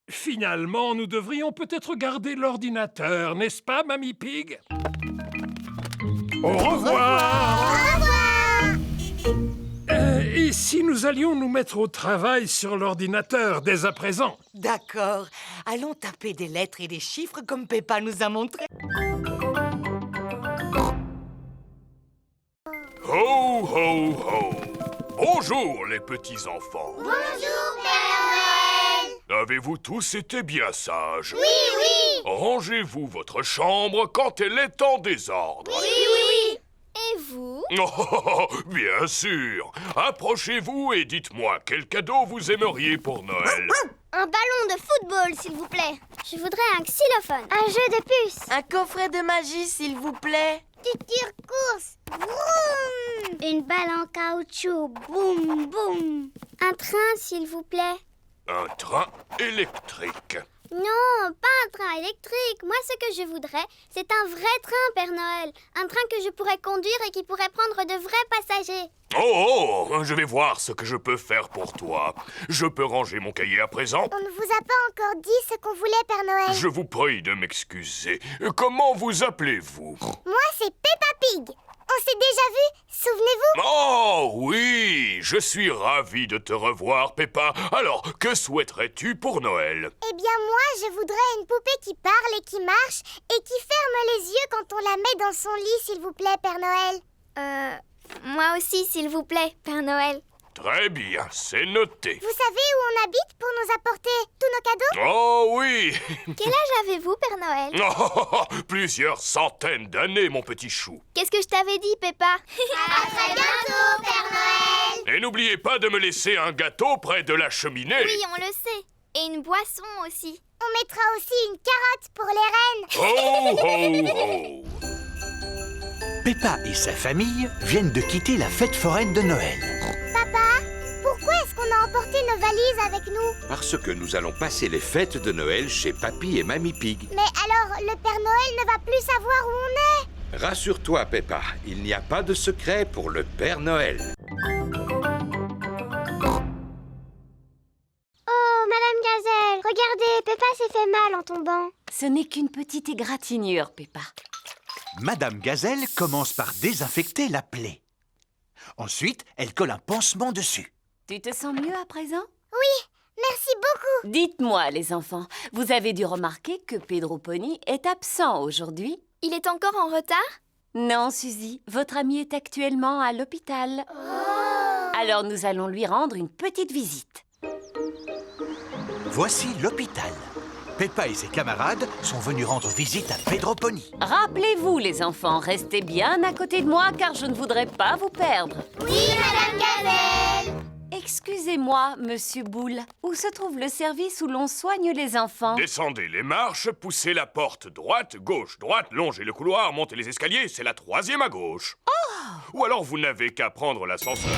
Finalement, nous devrions peut-être garder l'ordinateur, n'est-ce pas, Mamie Pig? Au revoir! Et si nous allions nous mettre au travail sur l'ordinateur dès à présent?
D'accord. Allons taper des lettres et des chiffres comme Peppa nous a montré.
Ho, ho, ho! Bonjour, les petits-enfants.
Bonjour, Père Noël.
Avez-vous tous été bien sages?
Oui, oui.
Rangez-vous votre chambre quand elle est en désordre.
Oui, oui. Et vous?
Oh, bien sûr. Approchez-vous et dites-moi quel cadeau vous aimeriez pour Noël.
Un ballon de football, s'il vous plaît. Je voudrais un xylophone. Un jeu de puces.
Un coffret de magie, s'il vous plaît.
Du tire-course. Vroom. Une balle en caoutchouc. Boum, boum. Un train, s'il vous plaît.
Un train électrique.
Non, pas un train électrique. Moi, ce que je voudrais, c'est un vrai train, Père Noël. Un train que je pourrais conduire et qui pourrait prendre de vrais passagers.
Oh, je vais voir ce que je peux faire pour toi. Je peux ranger mon cahier à présent?
On ne vous a pas encore dit ce qu'on voulait, Père Noël.
Je vous prie de m'excuser. Comment vous appelez-vous?
Moi, c'est Peppa Pig. On s'est déjà vus, souvenez-vous?
Oh oui, je suis ravi de te revoir, Peppa. Alors, que souhaiterais-tu pour Noël?
Eh bien, moi, je voudrais une poupée qui parle et qui marche et qui ferme les yeux quand on la met dans son lit, s'il vous plaît, Père Noël. Moi aussi, s'il vous plaît, Père Noël.
Très bien, c'est noté.
Vous savez où on habite pour nous apporter tous nos cadeaux?
Oh oui.
Quel âge avez-vous, Père Noël?
Oh, plusieurs centaines d'années, mon petit chou.
Qu'est-ce que je t'avais dit, Peppa? À très bientôt, Père Noël.
Et n'oubliez pas de me laisser un gâteau près de la cheminée.
Oui, on le sait. Et une boisson aussi. On mettra aussi une carotte pour les reines.
Ho, ho, ho.
Peppa et sa famille viennent de quitter la fête foraine de Noël.
Papa, pourquoi est-ce qu'on a emporté nos valises avec nous?
Parce que nous allons passer les fêtes de Noël chez Papy et Mamie Pig.
Mais alors, le Père Noël ne va plus savoir où on est.
Rassure-toi, Peppa, il n'y a pas de secret pour le Père Noël.
Oh, Madame Gazelle, regardez, Peppa s'est fait mal en tombant.
Ce n'est qu'une petite égratignure, Peppa.
Madame Gazelle commence par désinfecter la plaie. Ensuite, elle colle un pansement dessus.
Tu te sens mieux à présent?
Oui, merci beaucoup.
Dites-moi, les enfants, vous avez dû remarquer que Pedro Pony est absent aujourd'hui?
Il est encore en retard?
Non, Suzy, votre ami est actuellement à l'hôpital. Alors nous allons lui rendre une petite visite.
Voici l'hôpital. Peppa et ses camarades sont venus rendre visite à Pedro Pony.
Rappelez-vous, les enfants, restez bien à côté de moi car je ne voudrais pas vous perdre.
Oui, Madame Gazelle.
Excusez-moi, Monsieur Boule, où se trouve le service où l'on soigne les enfants?
Descendez les marches, poussez la porte droite, gauche, droite, longez le couloir, montez les escaliers, c'est la 3e à gauche. Ou alors vous n'avez qu'à prendre l'ascenseur.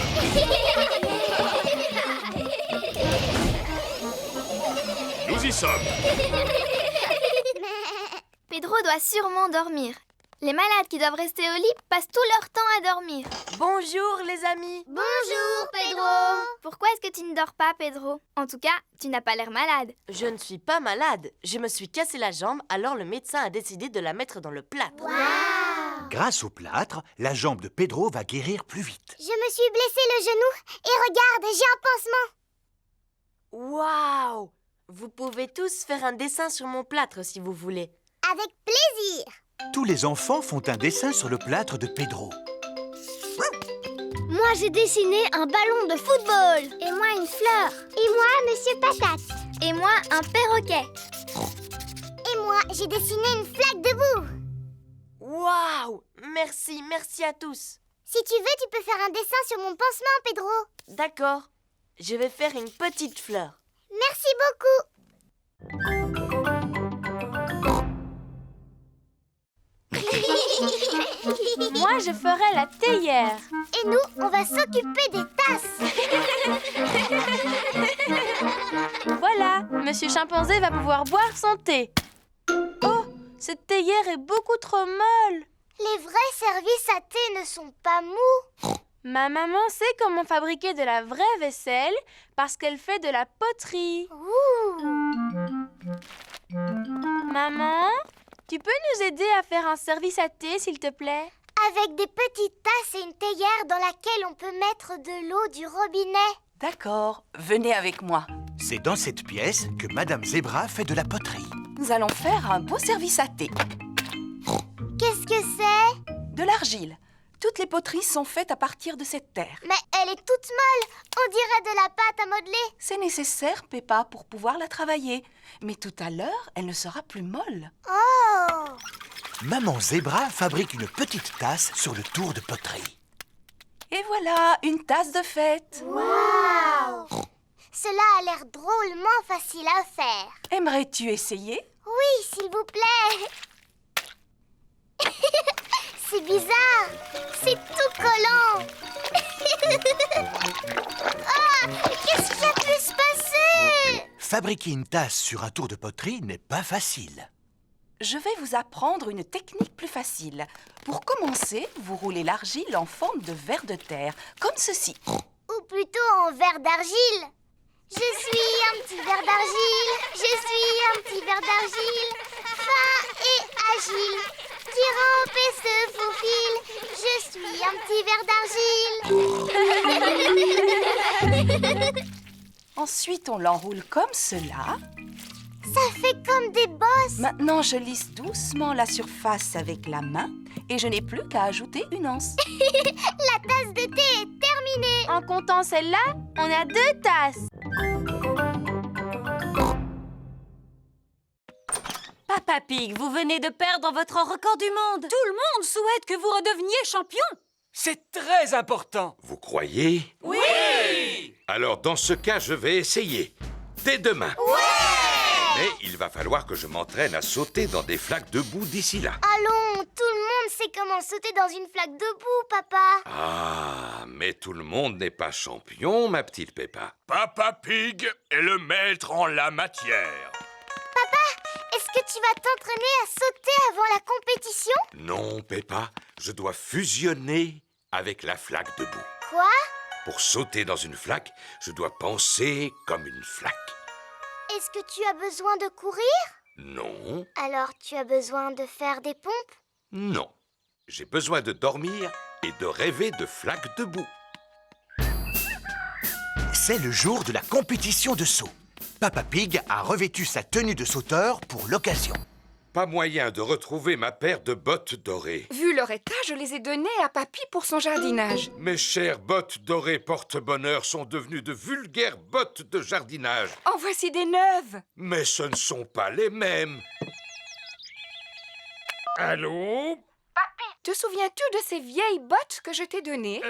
Nous y sommes.
Pedro doit sûrement dormir. Les malades qui doivent rester au lit passent tout leur temps à dormir.
Bonjour, les amis.
Bonjour, Pedro. Pourquoi est-ce que tu ne dors pas, Pedro? En tout cas, tu n'as pas l'air malade.
Je ne suis pas malade. Je me suis cassé la jambe, alors le médecin a décidé de la mettre dans le plâtre.
Grâce au plâtre, la jambe de Pedro va guérir plus vite.
Je me suis blessé le genou et regarde, j'ai un pansement.
Waouh! Vous pouvez tous faire un dessin sur mon plâtre si vous voulez.
Avec plaisir.
Tous les enfants font un dessin sur le plâtre de Pedro.
Moi, j'ai dessiné un ballon de football. Et moi, une fleur. Et moi, Monsieur Patate. Et moi, un perroquet. Et moi, j'ai dessiné une flaque de boue.
Waouh! Merci, merci à tous.
Si tu veux, tu peux faire un dessin sur mon pansement, Pedro.
D'accord. Je vais faire une petite fleur.
Merci beaucoup.
Moi, je ferai la théière.
Et nous, on va s'occuper des tasses.
Voilà, Monsieur Chimpanzé va pouvoir boire son thé. Oh, cette théière est beaucoup trop molle.
Les vrais services à thé ne sont pas mous.
Ma maman sait comment fabriquer de la vraie vaisselle parce qu'elle fait de la poterie. Maman, tu peux nous aider à faire un service à thé, s'il te plaît?
Avec des petites tasses et une théière dans laquelle on peut mettre de l'eau du robinet.
D'accord, venez avec moi.
C'est dans cette pièce que Madame Zebra fait de la poterie.
Nous allons faire un beau service à thé.
Qu'est-ce que c'est?
De l'argile. Toutes les poteries sont faites à partir de cette terre.
Mais elle est toute molle. On dirait de la pâte à modeler.
C'est nécessaire, Peppa, pour pouvoir la travailler. Mais tout à l'heure, elle ne sera plus molle.
Oh!
Maman Zebra fabrique une petite tasse sur le tour de poterie.
Et voilà, une tasse de fête.
Waouh! Cela a l'air drôlement facile à faire.
Aimerais-tu essayer?
Oui, s'il vous plaît. C'est bizarre. C'est tout collant. Ah, qu'est-ce qui a pu se passer?
Fabriquer une tasse sur un tour de poterie n'est pas facile.
Je vais vous apprendre une technique plus facile. Pour commencer, vous roulez l'argile en forme de ver de terre, comme ceci.
Ou plutôt en verre d'argile. Je suis un petit ver d'argile. Je suis un petit ver d'argile. Fin et agile. Qui rampe et se faufile. Je suis un petit ver d'argile.
Ensuite, on l'enroule comme cela.
Ça fait comme des bosses.
Maintenant, je lisse doucement la surface avec la main et je n'ai plus qu'à ajouter une anse.
La tasse de thé est terminée.
En comptant celle-là, on a 2 tasses.
Papa Pig, vous venez de perdre votre record du monde. Tout le monde souhaite que vous redeveniez champion.
C'est très important.
Vous croyez?
Oui!
Alors, dans ce cas, je vais essayer. Dès demain. Mais il va falloir que je m'entraîne à sauter dans des flaques de boue d'ici là.
Allons, tout le monde sait comment sauter dans une flaque de boue, papa.
Ah, mais tout le monde n'est pas champion, ma petite Peppa.
Papa Pig est le maître en la matière.
Papa, est-ce que tu vas t'entraîner à sauter avant la compétition?
Non, Peppa, je dois fusionner avec la flaque de boue.
Quoi?
Pour sauter dans une flaque, je dois penser comme une flaque.
Est-ce que tu as besoin de courir?
Non,
Alors tu as besoin de faire des pompes?
non. J'ai besoin de dormir et de rêver de flaques de boue.
C'est le jour de la compétition de saut. Papa Pig a revêtu sa tenue de sauteur pour l'occasion.
Pas moyen de retrouver ma paire de bottes dorées.
Vu leur état, je les ai données à Papy pour son jardinage.
Mes chères bottes dorées porte-bonheur sont devenues de vulgaires bottes de jardinage.
En voici des neuves.
Mais ce ne sont pas les mêmes.
Allô?
Te souviens-tu de ces vieilles bottes que je t'ai données?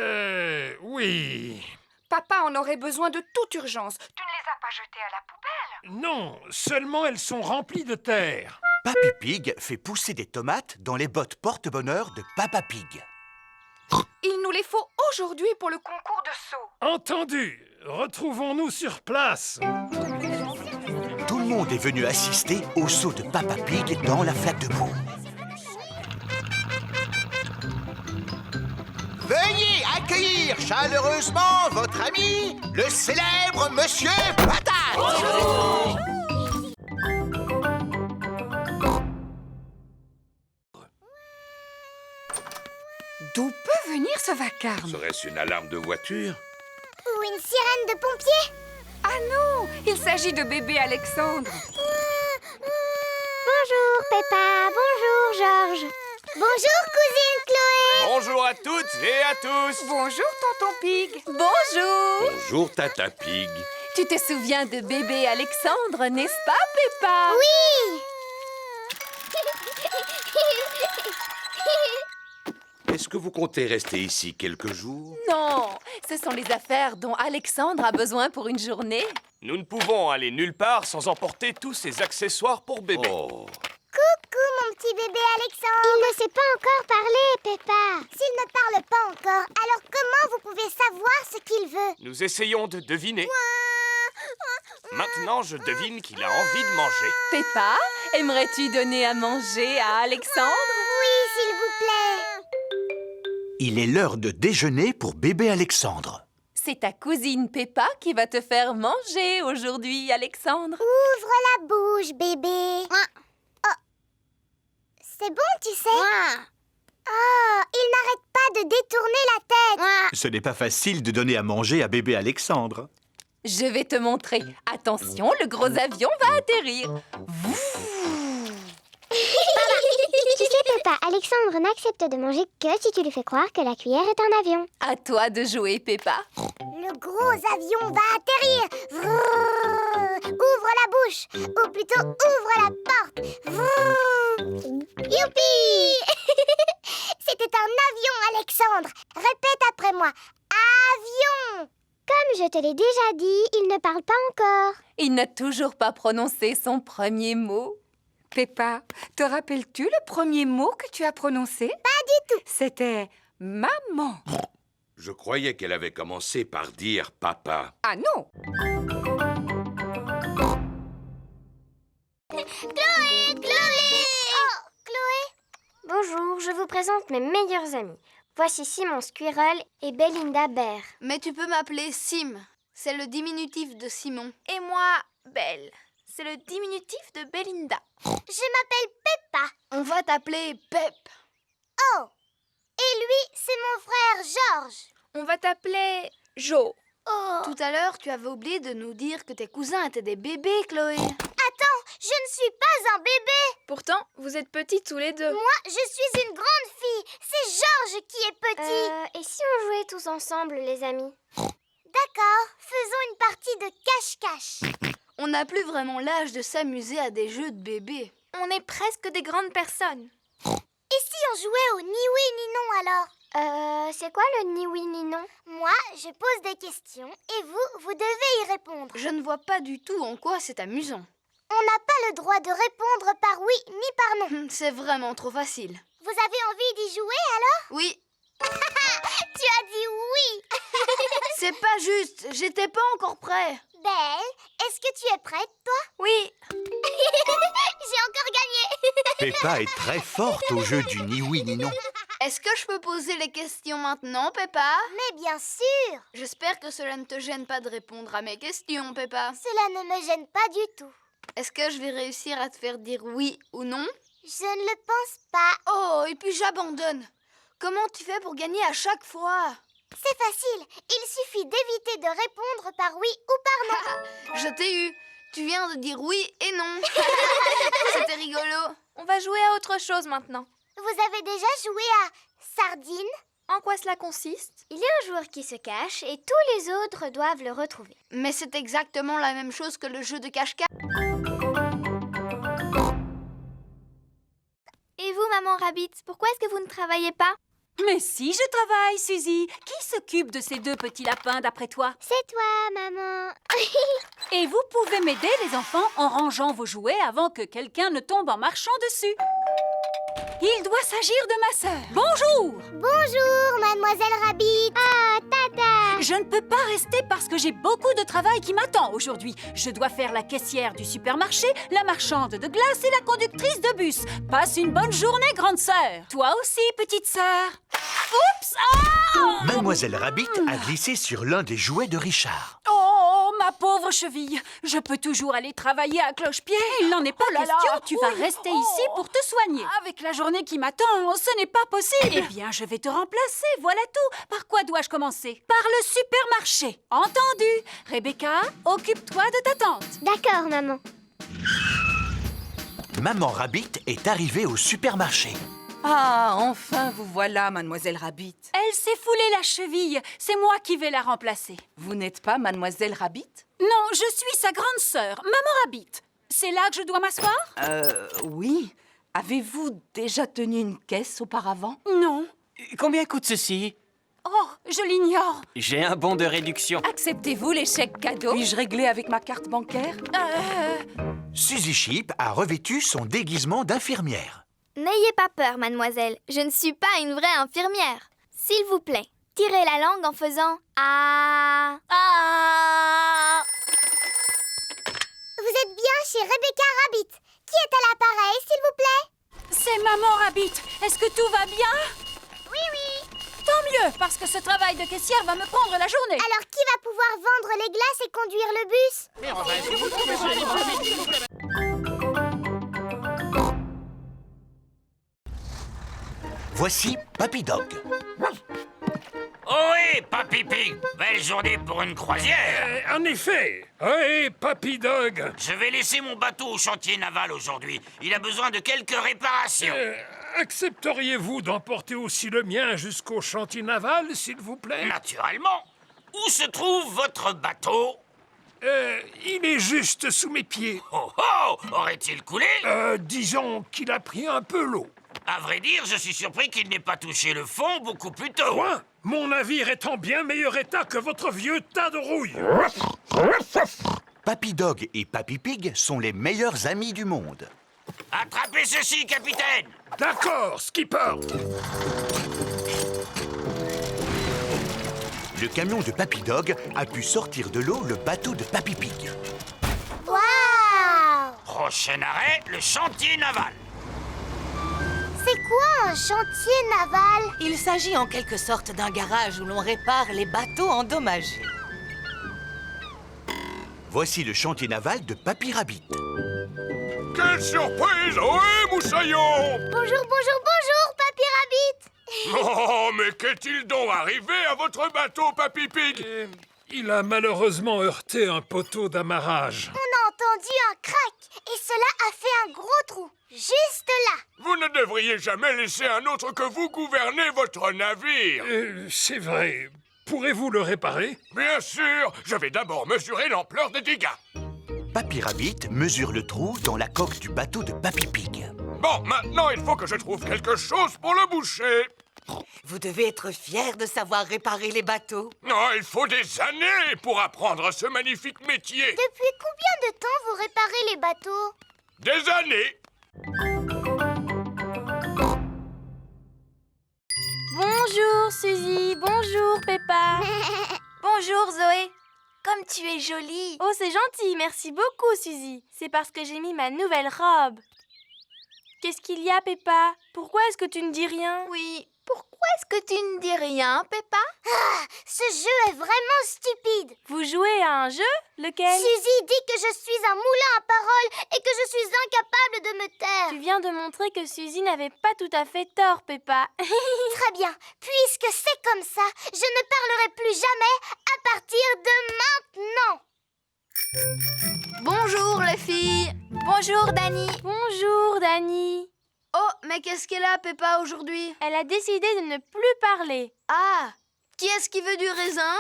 Oui.
Papa en aurait besoin de toute urgence. Tu ne les as pas jetées à la poubelle?
Non, seulement elles sont remplies de terre.
Papy Pig fait pousser des tomates dans les bottes porte-bonheur de Papa Pig.
Il nous les faut aujourd'hui pour le concours de saut.
Entendu. Retrouvons-nous sur place.
Tout le monde est venu assister au saut de Papa Pig dans la flaque de boue.
Veuillez accueillir chaleureusement votre ami, le célèbre Monsieur Patate. Bonjour.
D'où peut venir ce vacarme?
Serait-ce une alarme de voiture?
Ou une sirène de pompier?
Ah non, il s'agit de bébé Alexandre.
Bonjour Peppa, bonjour Georges. Bonjour cousine Chloé.
Bonjour à toutes et à tous.
Bonjour tonton Pig.
Bonjour.
Bonjour, Tata Pig.
Tu te souviens de bébé Alexandre, n'est-ce pas, Peppa?
Oui.
que vous comptez rester ici quelques jours?
Non, ce sont les affaires dont Alexandre a besoin pour une journée.
Nous ne pouvons aller nulle part sans emporter tous ces accessoires pour bébé.
Oh.
Coucou, mon petit bébé Alexandre. Il ne sait pas encore parler, Peppa. S'il ne parle pas encore, alors comment vous pouvez savoir ce qu'il veut?
Nous essayons de deviner. Maintenant, je devine qu'il a envie de manger.
Peppa, aimerais-tu donner à manger à Alexandre?
Oui, s'il vous plaît.
Il est l'heure de déjeuner pour bébé Alexandre.
C'est ta cousine Peppa qui va te faire manger aujourd'hui, Alexandre.
Ouvre la bouche, bébé. Oh. C'est bon, tu sais. Oh, il n'arrête pas de détourner la tête.
Ce n'est pas facile de donner à manger à bébé Alexandre.
Je vais te montrer. Attention, le gros avion va atterrir.
Tu sais, Peppa, Alexandre n'accepte de manger que si tu lui fais croire que la cuillère est un avion.
À toi de jouer, Peppa.
Le gros avion va atterrir. Vrrr. Ouvre la bouche. Ou plutôt, ouvre la porte. Vrrr. Youpi. C'était un avion, Alexandre. Répète après moi. Avion. Comme je te l'ai déjà dit, il ne parle pas encore.
Il n'a toujours pas prononcé son premier mot.
Peppa, te rappelles-tu le premier mot que tu as prononcé?
Pas du tout.
C'était maman.
Je croyais qu'elle avait commencé par dire papa.
Ah non!
Chloé! Oh, Chloé!
Bonjour, je vous présente mes meilleurs amis. Voici Simon Squirrel et Belinda Bear.
Mais tu peux m'appeler Sim. C'est le diminutif de Simon. Et moi, Belle. C'est le diminutif de Belinda.
Je m'appelle Peppa.
On va t'appeler Pep.
Oh! Et lui, c'est mon frère Georges.
On va t'appeler Jo.
Oh!
Tout à l'heure, tu avais oublié de nous dire que tes cousins étaient des bébés, Chloé.
Attends, je ne suis pas un bébé.
Pourtant, vous êtes petits tous les deux.
Moi, je suis une grande fille. C'est Georges qui est petit.
Et si on jouait tous ensemble, les amis?
D'accord, faisons une partie de cache-cache.
On n'a plus vraiment l'âge de s'amuser à des jeux de bébés. On est presque des grandes personnes.
Et si on jouait au ni oui ni non alors?
C'est quoi le ni oui ni non?
Moi, je pose des questions et vous devez y répondre.
Je ne vois pas du tout en quoi c'est amusant.
On n'a pas le droit de répondre par oui ni par non.
C'est vraiment trop facile.
Vous avez envie d'y jouer alors?
Oui.
Tu as dit oui.
C'est pas juste, j'étais pas encore prêt.
Belle, est-ce que tu es prête, toi?
Oui.
J'ai encore gagné.
Peppa est très forte au jeu du ni oui ni non.
Est-ce que je peux poser les questions maintenant, Peppa?
Mais bien sûr.
J'espère que cela ne te gêne pas de répondre à mes questions, Peppa.
Cela ne me gêne pas du tout.
Est-ce que je vais réussir à te faire dire oui ou non?
Je ne le pense pas.
Oh, et puis j'abandonne. Comment tu fais pour gagner à chaque fois?
C'est facile. Il suffit d'éviter de répondre par oui ou par non.
Je t'ai eu. Tu viens de dire oui et non. C'était rigolo.
On va jouer à autre chose maintenant.
Vous avez déjà joué à Sardine?
En quoi cela consiste?
Il y a un joueur qui se cache et tous les autres doivent le retrouver.
Mais c'est exactement la même chose que le jeu de cache-cache.
Et vous, maman Rabbit, pourquoi est-ce que vous ne travaillez pas?
Mais si, je travaille, Suzy. Qui s'occupe de ces deux petits lapins, d'après toi?
C'est toi, maman.
Et vous pouvez m'aider, les enfants, en rangeant vos jouets avant que quelqu'un ne tombe en marchant dessus. Il doit s'agir de ma sœur. Bonjour!
Bonjour, mademoiselle Rabbit. Ah, tata.
Je ne peux pas rester parce que j'ai beaucoup de travail qui m'attend aujourd'hui. Je dois faire la caissière du supermarché, la marchande de glace et la conductrice de bus. Passe une bonne journée, grande sœur. Toi aussi, petite sœur. Oups! Ah!
Mademoiselle Rabbit a glissé sur l'un des jouets de Richard.
Oh, ma pauvre cheville. Je peux toujours aller travailler à cloche-pied. Il n'en est pas question. Tu vas rester ici pour te soigner. Avec la journée qui m'attend, ce n'est pas possible. Eh bien, je vais te remplacer. Voilà tout. Par quoi dois-je commencer? Par le supermarché. Entendu. Rebecca, occupe-toi de ta tante.
D'accord, maman.
Maman Rabbit est arrivée au supermarché.
Ah, enfin vous voilà, mademoiselle Rabbit.
Elle s'est foulée la cheville. C'est moi qui vais la remplacer.
Vous n'êtes pas mademoiselle Rabbit?
Non, je suis sa grande sœur, Maman Rabbit. C'est là que je dois m'asseoir?
Oui. Avez-vous déjà tenu une caisse auparavant?
Non.
Combien coûte ceci?
Oh, je l'ignore.
J'ai un bon de réduction.
Acceptez-vous les chèques cadeaux?
Puis-je régler avec ma carte bancaire?
Suzy Sheep a revêtu son déguisement d'infirmière.
N'ayez pas peur, mademoiselle. Je ne suis pas une vraie infirmière. S'il vous plaît, tirez la langue en faisant ah.
Ah. Vous êtes bien chez Rebecca Rabbit. Qui est à l'appareil, s'il vous plaît?
C'est Maman Rabbit. Est-ce que tout va bien?
Oui, oui.
Tant mieux, parce que ce travail de caissière va me prendre la journée.
Alors qui va pouvoir vendre les glaces et conduire le bus?
Voici Papy Dog.
Ohé, Papy Pig! Belle journée pour une croisière!
En effet! Ohé, Papy Dog!
Je vais laisser mon bateau au chantier naval aujourd'hui. Il a besoin de quelques réparations.
Accepteriez-vous d'emporter aussi le mien jusqu'au chantier naval, s'il vous plaît?
Naturellement. Où se trouve votre bateau?
Il est juste sous mes pieds.
Oh oh! Aurait-il coulé?
Disons qu'il a pris un peu l'eau.
À vrai dire, je suis surpris qu'il n'ait pas touché le fond beaucoup plus tôt.
Quoi? Mon navire est en bien meilleur état que votre vieux tas de rouille.
Papy Dog et Papy Pig sont les meilleurs amis du monde.
Attrapez ceci, capitaine!
D'accord, skipper.
Le camion de Papy Dog a pu sortir de l'eau le bateau de Papy Pig.
Waouh!
Prochain arrêt, le chantier naval.
C'est quoi un chantier naval?
Il s'agit en quelque sorte d'un garage où l'on répare les bateaux endommagés.
Voici le chantier naval de Papy Rabbit.
Quelle surprise! Ohé, moussaillon!
Bonjour, bonjour, bonjour, Papy Rabbit!
Oh, mais qu'est-il donc arrivé à votre bateau, Papy Pig?
Il a malheureusement heurté un poteau d'amarrage.
On a entendu un crack et cela a fait un gros trou, juste là.
Vous ne devriez jamais laisser un autre que vous gouverner votre navire.
C'est vrai. Pourrez-vous le réparer?
Bien sûr, je vais d'abord mesurer l'ampleur des dégâts.
Papy Rabbit mesure le trou dans la coque du bateau de Papy Pig.
Bon, maintenant, il faut que je trouve quelque chose pour le boucher.
Vous devez être fier de savoir réparer les bateaux.
Non, il faut des années pour apprendre ce magnifique métier.
Depuis combien de temps vous réparez les bateaux?
Des années.
Bonjour Suzy, bonjour Peppa. Bonjour Zoé. Comme tu es jolie. Oh, c'est gentil, merci beaucoup Suzy. C'est parce que j'ai mis ma nouvelle robe. Qu'est-ce qu'il y a, Peppa? Pourquoi est-ce que tu ne dis rien?
Oui, pourquoi est-ce que tu ne dis rien, Peppa?
Ah, ce jeu est vraiment stupide.
Vous jouez à un jeu? Lequel?
Suzy dit que je suis un moulin à paroles et que je suis incapable de me taire.
Tu viens de montrer que Suzy n'avait pas tout à fait tort, Peppa.
Très bien, puisque c'est comme ça, je ne parlerai plus jamais à partir de maintenant.
Bonjour les filles. Bonjour Dani. Bonjour Dani.
Oh, mais qu'est-ce qu'elle a, Peppa, aujourd'hui?
Elle a décidé de ne plus parler.
Ah, qui est-ce qui veut du raisin?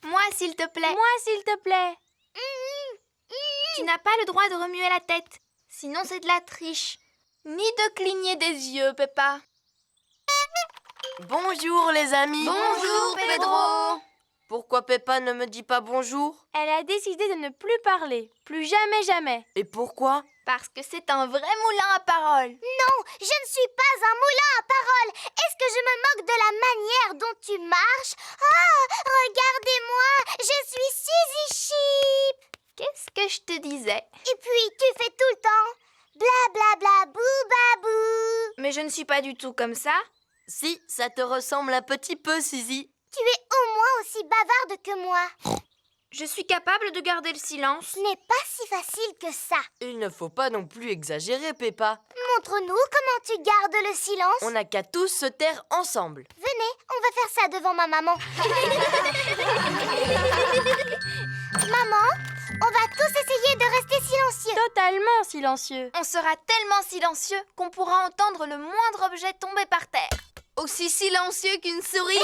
Moi, s'il te plaît.
Moi, s'il te plaît.
Tu n'as pas le droit de remuer la tête. Sinon, c'est de la triche. Ni de cligner des yeux, Peppa.
Bonjour les amis.
Bonjour, Pedro.
Pourquoi Peppa ne me dit pas bonjour?
Elle a décidé de ne plus parler. Plus jamais, jamais.
Et pourquoi?
Parce que c'est un vrai moulin à paroles.
Non, je ne suis pas un moulin à paroles. Est-ce que je me moque de la manière dont tu marches? Ah, regardez-moi, je suis Suzy Sheep.
Qu'est-ce que je te disais?
Et puis, tu fais tout le temps bla bla bla bou babou.
Mais je ne suis pas du tout comme ça.
Si, ça te ressemble un petit peu, Suzy.
Tu es au moins aussi bavarde que moi.
Je suis capable de garder le silence.
Ce n'est pas si facile que ça.
Il ne faut pas non plus exagérer, Peppa.
Montre-nous comment tu gardes le silence.
On n'a qu'à tous se taire ensemble.
Venez, on va faire ça devant ma maman. Maman, on va tous essayer de rester silencieux.
Totalement silencieux.
On sera tellement silencieux qu'on pourra entendre le moindre objet tomber par terre. Aussi silencieux qu'une souris.